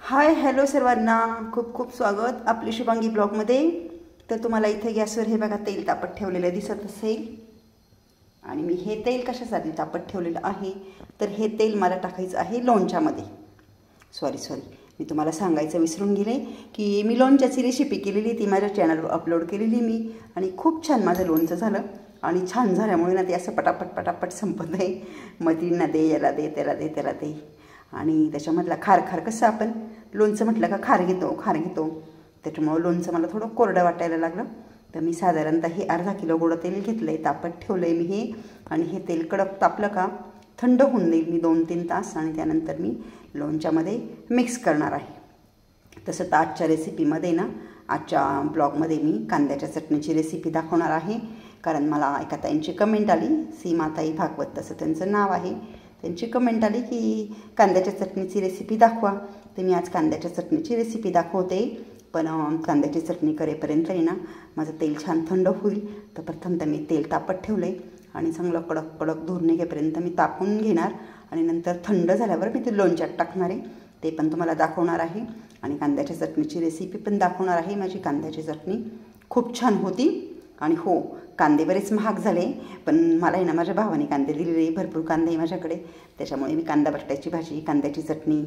Hi hello सर्वांना, खूप खूप स्वागत आपली शुभांगी ब्लॉगमध्ये। तर तुम्हाला इथे गॅसवर हे बघा तेल तापत ठेवलेलं दिसत असेल आणि मी हे तेल कशासाठी तापत ठेवलेलं आहे तर हे तेल मला टाकायचं आहे लोणच्यामध्ये। सॉरी मी तुम्हाला सांगायचं विसरून गेले की मी लोणच्याची रेसिपी केलेली ती माझ्या चॅनलवर अपलोड केलेली मी आणि खूप छान माझं लोणचं झालं आणि छान झाल्यामुळे ना ते असं पटापट संपत आहे। मधींना दे, याला दे, त्याला दे, त्याला दे आणि त्याच्यामधला खार कसं आपण लोणचं म्हटलं का खार घेतो त्याच्यामुळे लोणचं मला थोडं कोरडं वाटायला लागलं। तर मी साधारणतः हे अर्धा किलो गोडं तेल घेतलं आहे, तापत ठेवलं आहे मी हे आणि हे तेल कडक तापलं का थंड होऊन देईल मी 2-3 तास आणि त्यानंतर मी लोणच्यामध्ये मिक्स करणार आहे। तसं तर आजच्या रेसिपीमध्ये ना आजच्या ब्लॉगमध्ये मी कांद्याच्या चटणीची रेसिपी दाखवणार आहे, कारण मला एका ताईंची कमेंट आली, सीमाताई भागवत तसं त्यांचं नाव आहे। त्यांची कमेंट आली की कांद्याच्या चटणीची रेसिपी दाखवा, तर मी आज कांद्याच्या चटणीची रेसिपी दाखवते। पण कांद्याची चटणी करेपर्यंत आहे ना माझं तेल छान थंड होईल। तर प्रथम तर मी तेल तापत ठेवलं आहे आणि चांगलं कडक धूर निघेपर्यंत मी तापून घेणार आणि नंतर थंड झाल्यावर मी ते लोणच्यात टाकणार आहे, ते पण तुम्हाला दाखवणार आहे आणि कांद्याच्या चटणीची रेसिपी पण दाखवणार आहे। माझी कांद्याची चटणी खूप छान होती आणि हो, कांदे बरेच महाग झाले पण मला आहे ना माझ्या भावाने कांदे दिलेले, भरपूर कांदे आहे माझ्याकडे, त्याच्यामुळे मी कांदा बटाट्याची भाजी कांद्याची चटणी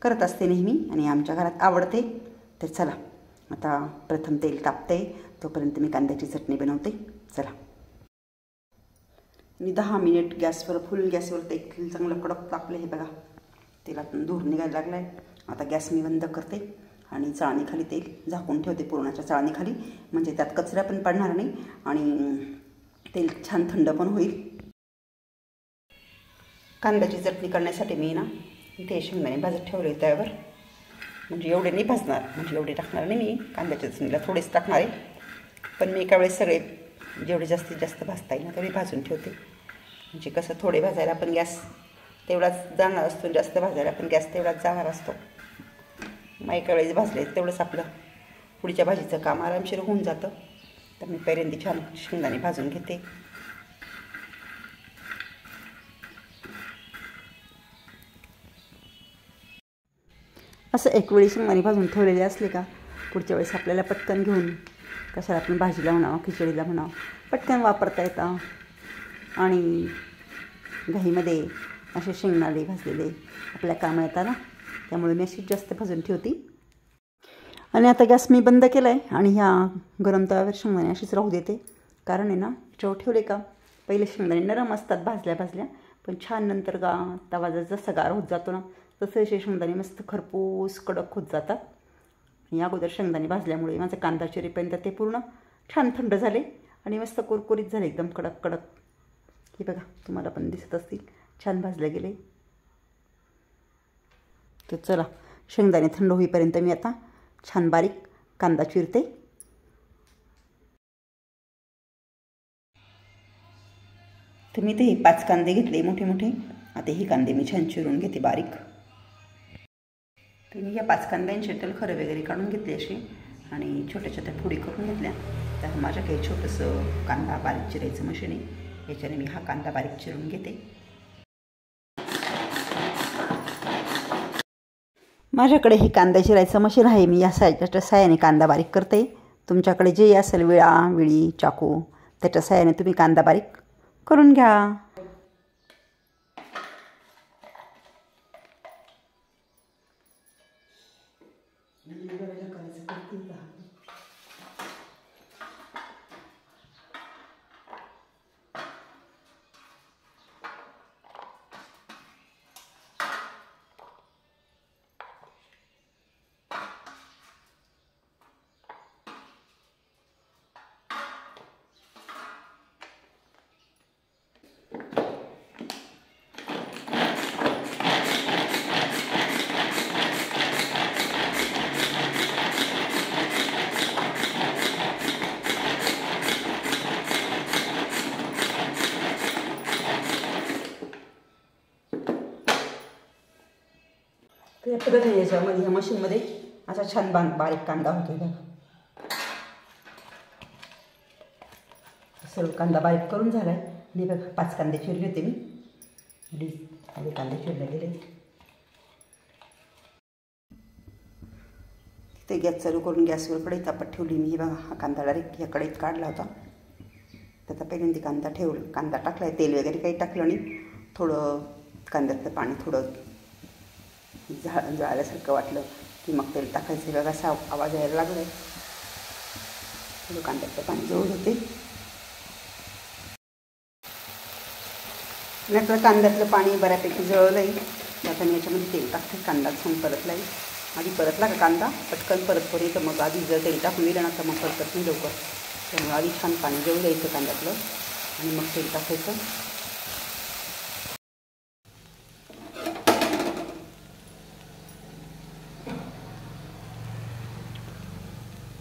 करत असते नेहमी आणि आमच्या घरात आवडते। तर चला आता प्रथम तेल तापते तोपर्यंत मी कांद्याची चटणी बनवते। चला मी 10 मिनिट गॅसवर फुल गॅसवर तेल चांगलं कडक तापलं, हे बघा तेलातून धूर निघायला लागला आहे। आता गॅस मी बंद करते आणि चाळणीखाली तेल झाकून ठेवते, पुरणाच्या चाळणीखाली, म्हणजे त्यात कचरा पण पडणार नाही आणि तेल छान थंड पण होईल। कांद्याची चटणी करण्यासाठी मी ना इथे शेंगदाणे भाजत ठेवले त्यावर, म्हणजे एवढे नाही भाजणार, म्हणजे एवढे टाकणार नाही मी कांद्याच्या चटणीला, थोडेच टाकणार आहे। पण मी एका वेळेस सगळे जेवढे जास्तीत जास्त भाजता येईल ना तेवढे भाजून ठेवते, म्हणजे कसं थोडे भाजायला पण गॅस तेवढाच जाणार असतो, जास्त भाजायला पण गॅस तेवढाच जाणार असतो। मग एका वेळेस भाजले तेवढंच आपलं पुढच्या भाजीचं काम आरामशीर होऊन जातं। तर मी पहिल्यांदा छान शेंगदाणे भाजून घेते। असं एक वेळी शेंगदाणे भाजून ठेवलेले असले का पुढच्या वेळेस आपल्याला पटकन घेऊन कशाला आपण भाजीला म्हणावं खिचडीला म्हणावं पटकन वापरता येतं आणि घाईमध्ये असे शेंगदाणे भाजलेले आपल्या कामं येतात ना, त्यामुळे मी अशी जास्त भाजून ठेवते। आणि आता गॅस मी बंद केला आहे आणि ह्या गरम तव्यावर शेंगदाणे अशीच राहू देते, कारण आहे ना चव ठेवले का पहिले शेंगदाणे नरम असतात भाजल्या पण छान नंतर तवा जसा गार होत जातो ना तसे शेंगदाणे मस्त खरपूस कडक होत जातात। आणि अगोदर शेंगदाणे भाजल्यामुळे माझं कांदा चिरेपर्यंत ते पूर्ण छान थंड झाले आणि मस्त कुरकुरीत झाले, एकदम कडक। हे बघा तुम्हाला पण दिसत असतील छान भाजले गेले। तर चला शेंगदाणे थंड होईपर्यंत मी आता छान बारीक कांदा चिरते। तर मी ते 5 कांदे घेतले मोठे, आता हे कांदे मी छान चिरून घेते बारीक। तर मी या 5 कांद्यांचे खरं वगैरे काढून घेतले असे आणि छोट्या फोडी करून घेतल्या। तर माझ्याकडे छोटंसं कांदा बारीक चिरायचं मशीन आहे, याच्याने मी हा कांदा बारीक चिरून घेते। माझ्याकडे हे कांदा चिरायचं मशीन आहे, मी या साह्याच्या साह्याने कांदा बारीक करते। तुमच्याकडे जे असेल विळी चाकू त्याच्या साह्याने तुम्ही कांदा बारीक करून घ्या। तर या पद्धतीने याच्यामध्ये ह्या मशीनमध्ये असा छान बारीक कांदा होतो बघा। सर्व कांदा बारीक करून झाला आहे आणि बघा 5 कांदे चिरले होते मी, कांदे चिरले गेले। ते गॅस चालू करून गॅसवर कढई तापत ठेवली मी. हे बघा, हा कांदा डायरेक्ट ह्या कढईत काढला होता. तर आता पहिल्यांदा कांदा ठेवलं, कांदा टाकला आहे. तेल वगैरे काही टाकलं नाही. थोडं कांद्यातलं पाणी थोडं जळाल्यासारखं वाटलं की मग तेल टाकायचं. बघा, असा आवाज यायला लागला आहे. थोडं कांद्यातलं पाणी जवळ होते. नंतर कांद्यातलं पाणी बऱ्यापैकी जळलं आहे. आता मी याच्यामध्ये तेल टाकते. कांदा छान परतला आहे. आधी परतला का कांदा पटकन परत तर मग आधी जर तेल टाकून दिलं ना तर मग परत नाही लवकर. त्यामुळे आधी छान पाणी जळू द्यायचं कांद्यातलं आणि मग तेल टाकायचं.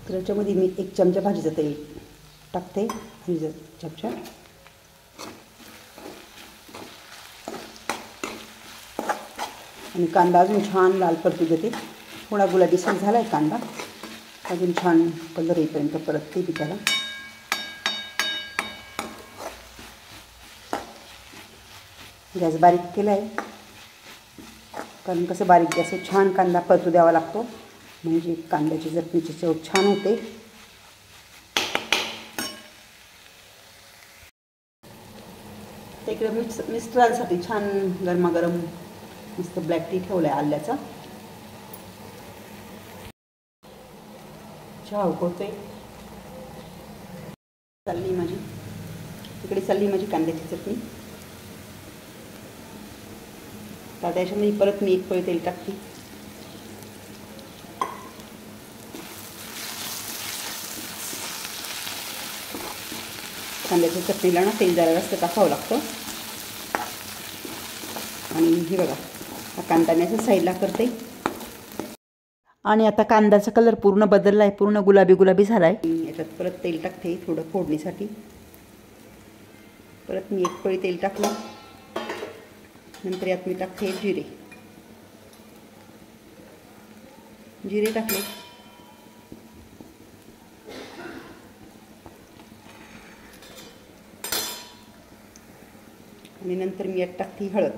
तर याच्यामध्ये मी 1 चमचा भाजीचं तेल टाकते. भाजीचं चमचा आणि कांदा अजून छान लाल परतू देते. थोडा गुलाबीसर झाला आहे कांदा. अजून छान कलर येईपर्यंत परतते मी त्याला. गॅस बारीक केला आहे, कारण कसं बारीक गॅसवर छान कांदा परतू द्यावा लागतो, म्हणजे कांद्याची चटणीची चव छान होते. इकडे मिस्टरांसाठी छान गरमागरम मस्त ब्लॅक टी ठेवला आहे आल्याचा. चहा उकळते. चालली माझी इकडे चालली माझी कांद्याची चटणी. तर त्याच्यामध्ये परत मी 1 पळी तेल टाकते. कांद्याच्या चटणीला ना तेल जरा जास्त टाकावं लागतं. आणि हे बघा, हा कांदा मी असं साईडला करते. आणि आता कांद्याचा कलर पूर्ण बदलला आहे, पूर्ण गुलाबी गुलाबी झाला आहे. याच्यात परत तेल टाकते थोडं फोडणीसाठी. परत मी 1 पळी तेल टाकलं. नंतर यात मी टाकते जिरे टाकले. आणि नंतर मी यात टाकते हळद.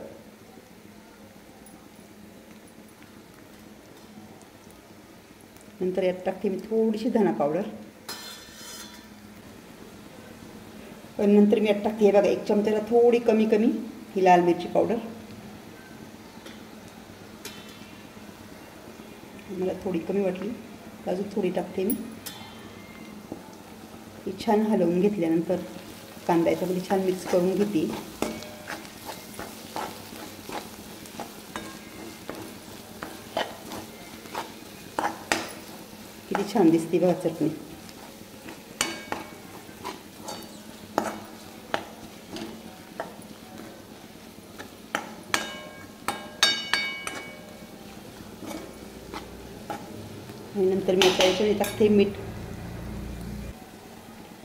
नंतर यात टाकते मी थोडीशी धना पावडर. आणि नंतर मी यात टाकते, हे बघा, 1 चमच्याला थोडी कमी ही लाल मिरची पावडर. मला थोडी कमी वाटली, अजून थोडी टाकते मी. ही छान हलवून घेतल्यानंतर कांदा याच्यामध्ये छान मिक्स करून घेते. किती छान दिसते बघा चटणी. आणि नंतर मी आता याच्यामध्ये टाकते मीठ.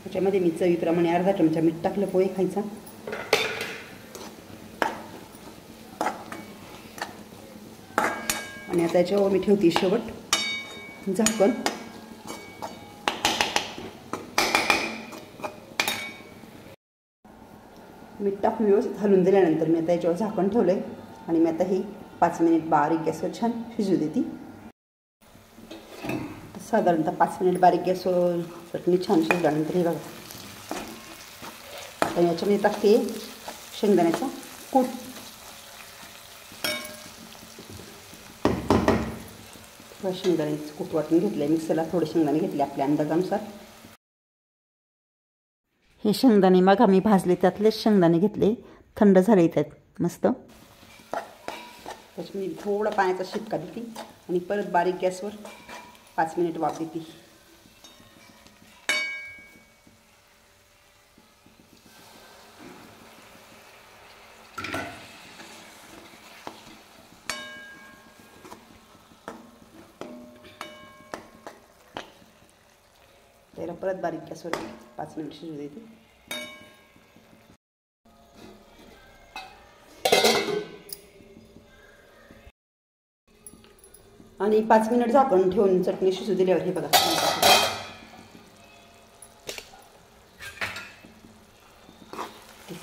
याच्यामध्ये मी चवीप्रमाणे अर्धा चमचा मीठ टाकलं पोहे खायचा. आणि आता याच्यावर मी ठेवते शेवट झाकण. मीठ टाकून व्यवस्थित हलवून दिल्यानंतर मी आता याच्यावर झाकण ठेवलं आहे. आणि मी आता ही 5 मिनिट बारीक गॅसवर छान शिजू देते. साधारणतः 5 मिनिट बारीक गॅसवर चटणी छान शिजल्यानंतर हे बघा, आणि याच्यामध्ये टाकते शेंगदाण्याचा कूट. थोडं शेंगदाण्याचं कूट वाटून घेतलं आहे मिक्सरला. थोडे शेंगदाणे घेतले आपल्या अंदाजानुसार. हे शेंगदाणे मग आम्ही भाजले, त्यातलेच शेंगदाणे घेतले, थंड झाले त्यात मस्त. त्याच्यामध्ये थोडा पाण्याचा शिपका देते आणि परत बारीक गॅसवर 5 मिनिट वाफ देते. त्याला परत बारीक गॅसवर 5 मिनिट शिजू देते. आणि 5 मिनिट झाकण ठेवून चटणी शिजू दिल्यावर हे बघा,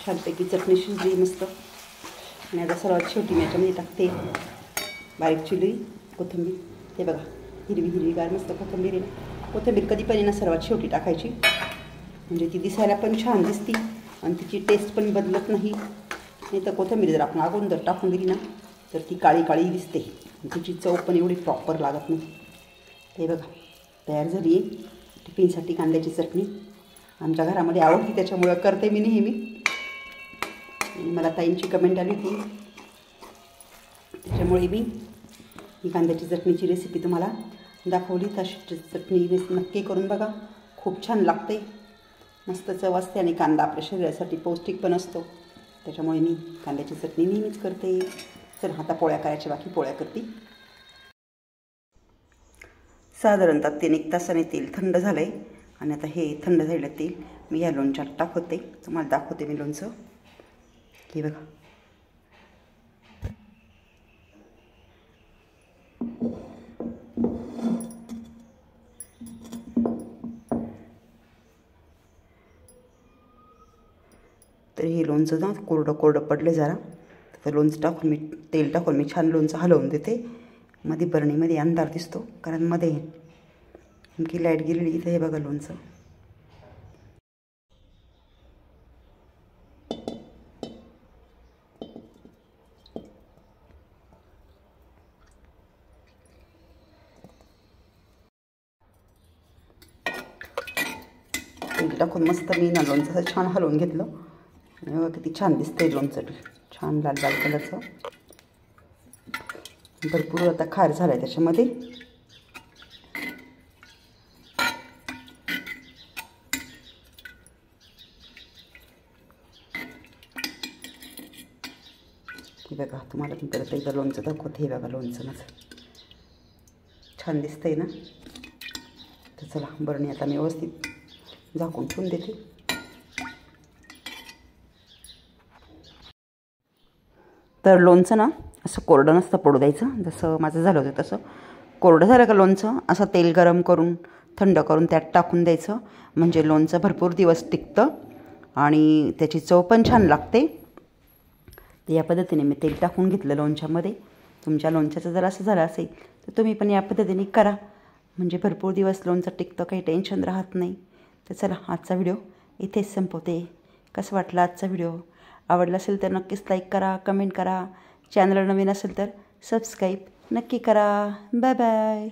छानपैकी चटणी शिजली मस्त. आणि आता सर्वात शेवटी मी याच्यामध्ये टाकते बारीक चिरलेली कोथिंबीर. हे बघा, हिरवी हिरवीगार मस्त कोथिंबीर आहे. कोथिंबीर कधी पण ना सर्वात शेवटी टाकायची, म्हणजे ती दिसायला पण छान दिसती आणि तिची टेस्ट पण बदलत नाही. नाही तर कोथिंबीर जर आपण अगोदर टाकून दिली ना तर ती काळी काळी दिसते, तिची चव पण एवढी प्रॉपर लागत नाही. ते बघा तयार झाली आहे टिफिनसाठी कांद्याची चटणी. आमच्या घरामध्ये आवडती त्याच्यामुळं करते मी नेहमी. आणि मला ताईंची कमेंट आली होती त्याच्यामुळे मी ही कांद्याची चटणीची रेसिपी तुम्हाला दाखवली. तशी चटणी नक्की करून बघा, खूप छान लागते, मस्त चव असते आणि कांदा आपल्या शरीरासाठी पौष्टिक पण असतो. त्याच्यामुळे मी कांद्याची चटणी नेहमीच करते. चल आता पोळ्या करायच्या, बाकी पोळ्या करते. साधारणतः 3-1 तासाने तेल थंड झालं आहे आणि आता हे थंड झालेलं तेल मी या लोणच्यात टाकते. तुम्हाला दाखवते मी लोणचं. हे बघा तर हे लोणचं ना कोरडं कोरडं पडले जरा, तर लोणचं टाकून मी तेल टाकून मी छान लोणचं हलवून देते. मध्ये बरणीमध्ये अंधार दिसतो कारण मध्ये नेमकी लाईट गेलेली. इथं हे बघा लोणचं. तेल टाकून मस्त मी ना लोणचं असं छान हलवून घेतलं आणि बघा किती छान दिसतंय लोणचं, छान लाल लाल कलरचं. भरपूर आता खार झाला आहे त्याच्यामध्ये. हे बघा तुम्हाला मी परत एकदा लोणचं दाखवते. हे बघा लोणचं माझं छान दिसतंय ना. तर चला बरणी आता मी व्यवस्थित झाकून ठेवून देते. तर लोणचं ना असं कोरडं नसतं पडू द्यायचं, जसं माझं झालं होतं तसं. कोरडं झालं का लोणचं असं तेल गरम करून थंड करून त्यात टाकून द्यायचं, म्हणजे लोणचं भरपूर दिवस टिकतं आणि त्याची चव पण छान लागते. तर या पद्धतीने मी तेल टाकून घेतलं लोणच्यामध्ये. तुमच्या लोणच्याचं जर असं झालं असेल तर तुम्ही पण या पद्धतीने करा, म्हणजे भरपूर दिवस लोणचं टिकतं, काही टेन्शन राहत नाही. तर चला आजचा व्हिडिओ इथेच संपवते. कसं वाटलं आजचा व्हिडिओ? आवडला असेल तर नक्कीच लाईक करा, कमेंट करा. चॅनलला नवीन असेल तर सबस्क्राईब नक्की करा. Bye bye.